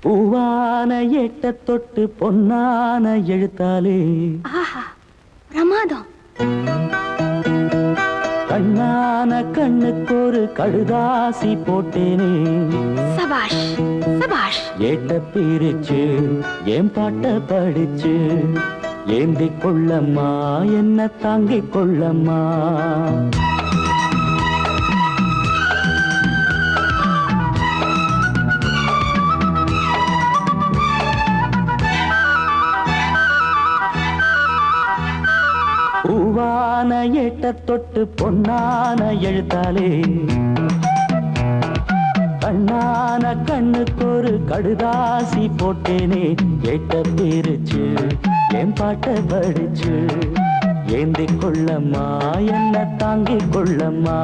பூவான எட்ட தொட்டு பொன்னான எழுத்தாலே ஆஹா பிரமாதம். கண்ணான கண்ணுக்கு ஒரு கடுதாசி போட்டேனே. சபாஷ் சபாஷ். ஏட்ட பிரிச்சு ஏன் பாட்ட படிச்சு ஏந்திக் கொள்ளம்மா என்ன தாங்கிக் கொள்ளம்மா. பூவான எட்ட தொட்டு பொன்னான எழுத்தாலே கண்ணான கண்ணுக்கு ஒரு கடுதாசி போட்டேனே. ஏட்ட பிரிச்சு என் பாட்ட படிச்சு ஏந்திக் கொள்ளம்மா என்ன தாங்கிக் கொள்ளம்மா.